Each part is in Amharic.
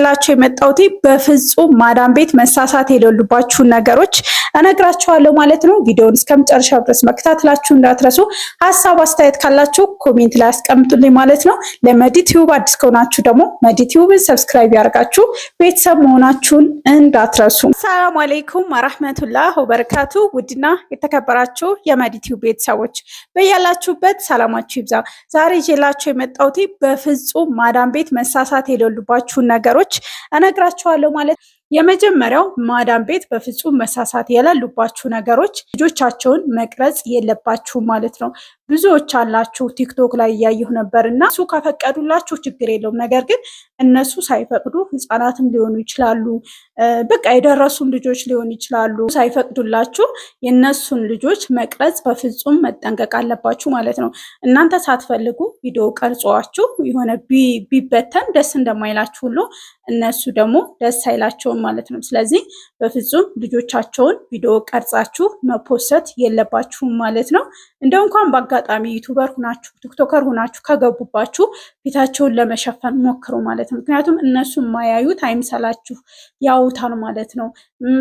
ይዤላችሁ የመጣሁት በፍጹም ማዳም ቤት መሳሳት የሌሉባችሁ ነገሮች እነግራችኋለሁ ማለት ነው። ቪዲዮውን እስከመጨረሻው ድረስ መከታተላችሁ እንዳትረሱ። ሀሳብ አስተያየት ካላችሁ ኮሜንት ላይ አስቀምጡልኝ ማለት ነው። ለመዲቲዩብ አዲስ ከሆናችሁ ደግሞ መዲቲዩብን ሰብስክራይብ ያደርጋችሁ ቤተሰብ መሆናችሁን እንዳትረሱ። ሰላም አለይኩም ወራህመቱላህ ወበረካቱ። ውድና የተከበራችሁ የመዲቲዩብ ቤተሰቦች በያላችሁበት ሰላማችሁ ይብዛ። ዛሬ ይዤላችሁ የመጣሁት በፍጹም ማዳም ቤት መሳሳት የሌሉባችሁ ነገሮች እነግራችኋለሁ ማለት ነው። የመጀመሪያው ማዳም ቤት በፍጹም መሳሳት የሌሉባችሁ ነገሮች ልጆቻቸውን መቅረጽ የለባችሁም ማለት ነው። ብዙዎች አላችሁ ቲክቶክ ላይ እያየሁ ነበር እና እሱ ከፈቀዱላችሁ ችግር የለውም። ነገር ግን እነሱ ሳይፈቅዱ ህፃናትም ሊሆኑ ይችላሉ፣ በቃ የደረሱም ልጆች ሊሆኑ ይችላሉ። ሳይፈቅዱላችሁ የእነሱን ልጆች መቅረጽ በፍጹም መጠንቀቅ አለባችሁ ማለት ነው። እናንተ ሳትፈልጉ ቪዲዮ ቀርጿችሁ የሆነ ቢበተን ደስ እንደማይላችሁ ሁሉ እነሱ ደግሞ ደስ አይላቸውም ማለት ነው። ስለዚህ በፍጹም ልጆቻቸውን ቪዲዮ ቀርጻችሁ መፖሰት የለባችሁም ማለት ነው። እንደው እንኳን በአጋጣሚ ዩቱበር ሁናችሁ ቲክቶከር ሁናችሁ ከገቡባችሁ ፊታቸውን ለመሸፈን ሞክሩ ማለት ነው። ምክንያቱም እነሱ የማያዩት አይምሰላችሁ፣ ያውታል ማለት ነው።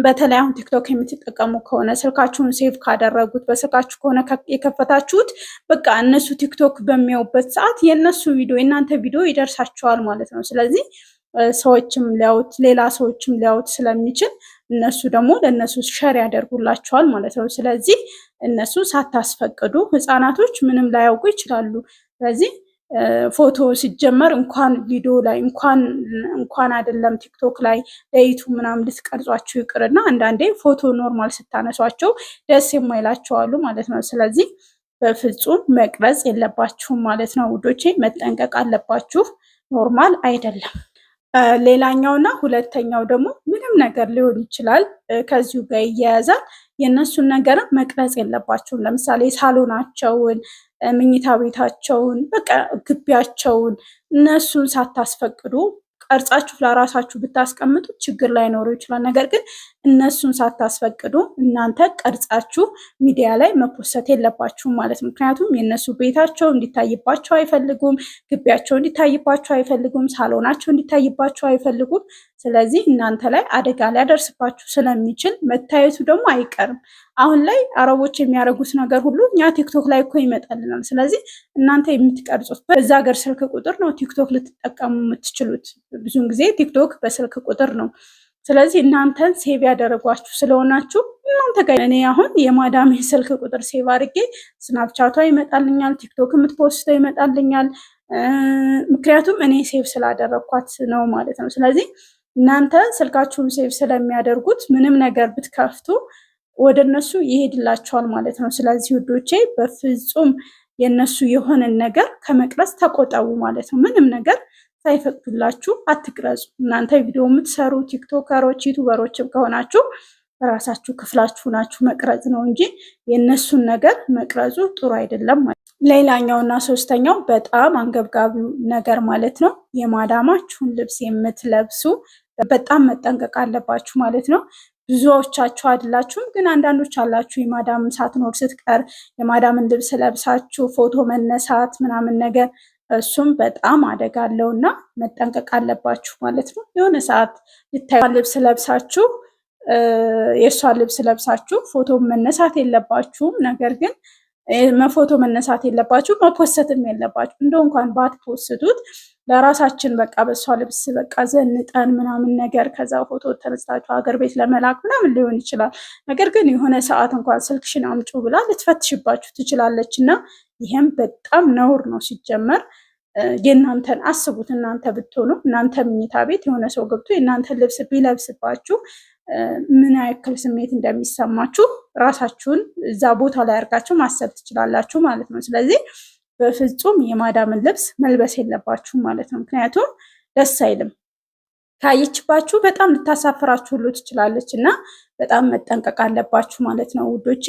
በተለይ አሁን ቲክቶክ የምትጠቀሙ ከሆነ ስልካችሁን ሴቭ ካደረጉት በስልካችሁ ከሆነ የከፈታችሁት በቃ እነሱ ቲክቶክ በሚያዩበት ሰዓት የእነሱ ቪዲዮ የእናንተ ቪዲዮ ይደርሳቸዋል ማለት ነው። ስለዚህ ሰዎችም ሊያዩት ሌላ ሰዎችም ሊያዩት ስለሚችል እነሱ ደግሞ ለእነሱ ሸር ያደርጉላቸዋል ማለት ነው። ስለዚህ እነሱ ሳታስፈቅዱ ህፃናቶች ምንም ላያውቁ ይችላሉ። ስለዚህ ፎቶ ሲጀመር እንኳን ቪዲዮ ላይ እንኳን አይደለም ቲክቶክ ላይ ለዩቱብ ምናምን ልትቀርጿቸው ይቅርና አንዳንዴ ፎቶ ኖርማል ስታነሷቸው ደስ የማይላቸው አሉ ማለት ነው። ስለዚህ በፍጹም መቅረጽ የለባችሁም ማለት ነው ውዶቼ፣ መጠንቀቅ አለባችሁ። ኖርማል አይደለም። ሌላኛውና ሁለተኛው ደግሞ ምንም ነገር ሊሆን ይችላል ከዚሁ ጋር ይያያዛል። የእነሱን ነገርም መቅረጽ የለባቸውም። ለምሳሌ ሳሎናቸውን፣ ምኝታ ቤታቸውን፣ በቃ ግቢያቸውን እነሱን ሳታስፈቅዱ ቀርጻችሁ ለራሳችሁ ብታስቀምጡ ችግር ላይኖረው ይችላል። ነገር ግን እነሱን ሳታስፈቅዱ እናንተ ቀርጻችሁ ሚዲያ ላይ መፖሰት የለባችሁም ማለት ነው። ምክንያቱም የእነሱ ቤታቸው እንዲታይባቸው አይፈልጉም፣ ግቢያቸው እንዲታይባቸው አይፈልጉም፣ ሳሎናቸው እንዲታይባቸው አይፈልጉም። ስለዚህ እናንተ ላይ አደጋ ሊያደርስባችሁ ስለሚችል መታየቱ ደግሞ አይቀርም። አሁን ላይ አረቦች የሚያደርጉት ነገር ሁሉ እኛ ቲክቶክ ላይ እኮ ይመጣልናል። ስለዚህ እናንተ የምትቀርጹት በዛ ሀገር ስልክ ቁጥር ነው ቲክቶክ ልትጠቀሙ የምትችሉት። ብዙውን ጊዜ ቲክቶክ በስልክ ቁጥር ነው። ስለዚህ እናንተን ሴቭ ያደረጓችሁ ስለሆናችሁ እናንተ ጋር እኔ አሁን የማዳም ስልክ ቁጥር ሴቭ አድርጌ ስናፕቻቷ ይመጣልኛል፣ ቲክቶክ የምትፖስተው ይመጣልኛል። ምክንያቱም እኔ ሴቭ ስላደረግኳት ነው ማለት ነው። ስለዚህ እናንተ ስልካችሁን ሴቭ ስለሚያደርጉት ምንም ነገር ብትከፍቱ ወደ እነሱ ይሄድላቸዋል ማለት ነው። ስለዚህ ውዶቼ በፍጹም የእነሱ የሆነን ነገር ከመቅረጽ ተቆጠቡ ማለት ነው። ምንም ነገር ሳይፈቅዱላችሁ አትቅረጹ። እናንተ ቪዲዮ የምትሰሩ ቲክቶከሮች ዩቱበሮችም ከሆናችሁ ራሳችሁ ክፍላችሁ ናችሁ መቅረጽ ነው እንጂ የእነሱን ነገር መቅረጹ ጥሩ አይደለም ማለት ነው። ሌላኛውና ሶስተኛው በጣም አንገብጋቢው ነገር ማለት ነው የማዳማችሁን ልብስ የምትለብሱ በጣም መጠንቀቅ አለባችሁ ማለት ነው። ብዙዎቻችሁ አይደላችሁም፣ ግን አንዳንዶች አላችሁ የማዳም ሳትኖር ስትቀር የማዳምን ልብስ ለብሳችሁ ፎቶ መነሳት ምናምን ነገር፣ እሱም በጣም አደጋ አለው እና መጠንቀቅ አለባችሁ ማለት ነው። የሆነ ሰዓት ልታዩ ልብስ ለብሳችሁ የእሷን ልብስ ለብሳችሁ ፎቶ መነሳት የለባችሁም። ነገር ግን ፎቶ መነሳት የለባችሁ፣ መፖሰትም የለባችሁ። እንደው እንኳን ባትፖስቱት ለራሳችን በቃ በሷ ልብስ በቃ ዘንጠን ምናምን ነገር ከዛ ፎቶ ተነስታችሁ ሀገር ቤት ለመላክ ምናምን ሊሆን ይችላል። ነገር ግን የሆነ ሰዓት እንኳን ስልክሽን አምጪ ብላ ልትፈትሽባችሁ ትችላለች እና ይህም በጣም ነውር ነው። ሲጀመር የእናንተን አስቡት። እናንተ ብትሆኑ እናንተ ምኝታ ቤት የሆነ ሰው ገብቶ የእናንተን ልብስ ቢለብስባችሁ ምን ያክል ስሜት እንደሚሰማችሁ ራሳችሁን እዛ ቦታ ላይ አድርጋችሁ ማሰብ ትችላላችሁ ማለት ነው። ስለዚህ በፍጹም የማዳምን ልብስ መልበስ የለባችሁም ማለት ነው። ምክንያቱም ደስ አይልም። ካየችባችሁ በጣም ልታሳፍራችሁ ሁሉ ትችላለች እና በጣም መጠንቀቅ አለባችሁ ማለት ነው ውዶቼ።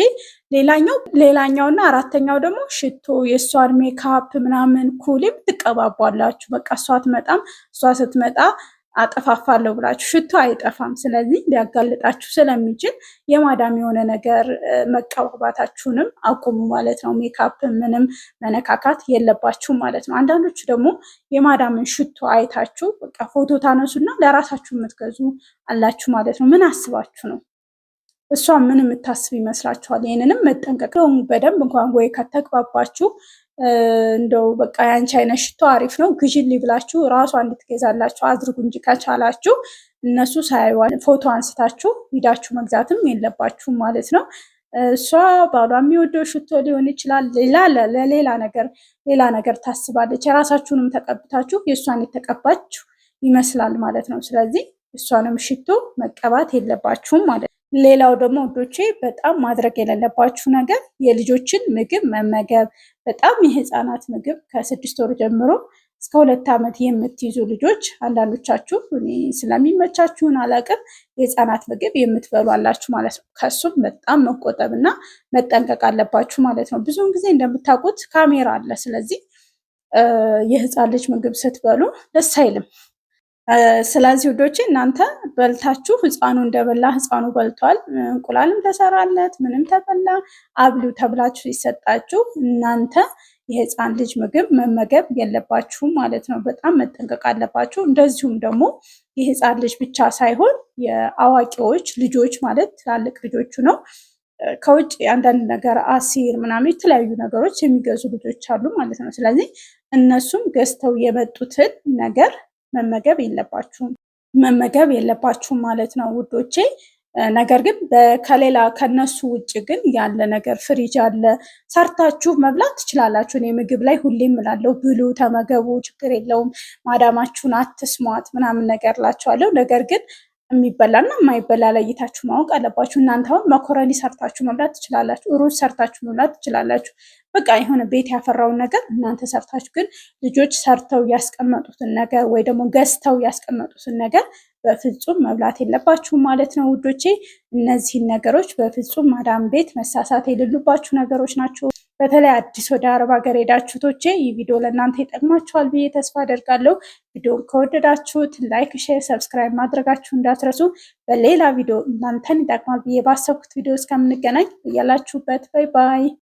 ሌላኛውና አራተኛው ደግሞ ሽቶ፣ የእሷን ሜካፕ ምናምን ኩል የምትቀባቧላችሁ። በቃ እሷ ስትመጣ አጠፋፋለሁ ብላችሁ ሽቶ አይጠፋም። ስለዚህ ሊያጋልጣችሁ ስለሚችል የማዳም የሆነ ነገር መቀባባታችሁንም አቁሙ ማለት ነው። ሜካፕ ምንም መነካካት የለባችሁ ማለት ነው። አንዳንዶቹ ደግሞ የማዳምን ሽቶ አይታችሁ በቃ ፎቶ ታነሱና ለራሳችሁ የምትገዙ አላችሁ ማለት ነው። ምን አስባችሁ ነው? እሷ ምን የምታስብ ይመስላችኋል? ይህንንም መጠንቀቅ በደንብ እንኳን ወይ ከተግባባችሁ እንደው በቃ ያንቺ አይነት ሽቶ አሪፍ ነው ግዢልኝ ብላችሁ ራሷ እንድትገዛላችሁ አድርጉ እንጂ ከቻላችሁ እነሱ ሳይዋን ፎቶ አንስታችሁ ሂዳችሁ መግዛትም የለባችሁም ማለት ነው። እሷ ባሏ የሚወደው ሽቶ ሊሆን ይችላል፣ ሌላ ነገር ታስባለች። የራሳችሁንም ተቀብታችሁ የእሷን የተቀባችሁ ይመስላል ማለት ነው። ስለዚህ እሷንም ሽቶ መቀባት የለባችሁም ማለት ነው። ሌላው ደግሞ ወዶቼ በጣም ማድረግ የሌለባችሁ ነገር የልጆችን ምግብ መመገብ። በጣም የህፃናት ምግብ ከ6 ወር ጀምሮ እስከ 2 ዓመት የምትይዙ ልጆች አንዳንዶቻችሁ ስለሚመቻችሁን አላውቅም የህፃናት ምግብ የምትበሉ አላችሁ ማለት ነው። ከሱም በጣም መቆጠብና መጠንቀቅ አለባችሁ ማለት ነው። ብዙውን ጊዜ እንደምታውቁት ካሜራ አለ። ስለዚህ የህፃን ልጅ ምግብ ስትበሉ ደስ አይልም። ስለዚህ ውዶቼ እናንተ በልታችሁ ህፃኑ እንደበላ ህፃኑ በልቷል፣ እንቁላልም ተሰራለት ምንም ተበላ አብሉ ተብላችሁ ሲሰጣችሁ እናንተ የህፃን ልጅ ምግብ መመገብ የለባችሁም ማለት ነው። በጣም መጠንቀቅ አለባችሁ። እንደዚሁም ደግሞ የህፃን ልጅ ብቻ ሳይሆን የአዋቂዎች ልጆች ማለት ትላልቅ ልጆቹ ነው። ከውጭ አንዳንድ ነገር አሲር ምናምን የተለያዩ ነገሮች የሚገዙ ልጆች አሉ ማለት ነው። ስለዚህ እነሱም ገዝተው የመጡትን ነገር መመገብ የለባችሁም ማለት ነው ውዶቼ። ነገር ግን ከነሱ ውጭ ግን ያለ ነገር ፍሪጅ አለ፣ ሰርታችሁ መብላት ትችላላችሁ። እኔ ምግብ ላይ ሁሌም እላለሁ ብሉ፣ ተመገቡ፣ ችግር የለውም፣ ማዳማችሁን አትስሟት ምናምን ነገር እላችኋለሁ። ነገር ግን የሚበላና የማይበላ ለይታችሁ ማወቅ አለባችሁ። እናንተ አሁን መኮረኒ ሰርታችሁ መብላት ትችላላችሁ፣ ሩዝ ሰርታችሁ መብላት ትችላላችሁ። በቃ የሆነ ቤት ያፈራውን ነገር እናንተ ሰርታችሁ፣ ግን ልጆች ሰርተው ያስቀመጡትን ነገር ወይ ደግሞ ገዝተው ያስቀመጡትን ነገር በፍጹም መብላት የለባችሁም ማለት ነው ውዶቼ። እነዚህን ነገሮች በፍጹም ማዳም ቤት መሳሳት የሌሉባችሁ ነገሮች ናቸው። በተለይ አዲስ ወደ አረብ ሀገር ሄዳችሁቶቼ ይህ ቪዲዮ ለእናንተ ይጠቅማችኋል ብዬ ተስፋ አደርጋለሁ። ቪዲዮን ከወደዳችሁት ላይክ፣ ሼር፣ ሰብስክራይብ ማድረጋችሁ እንዳትረሱ። በሌላ ቪዲዮ እናንተን ይጠቅማል ብዬ ባሰብኩት ቪዲዮ እስከምንገናኝ እያላችሁበት ባይ ባይ።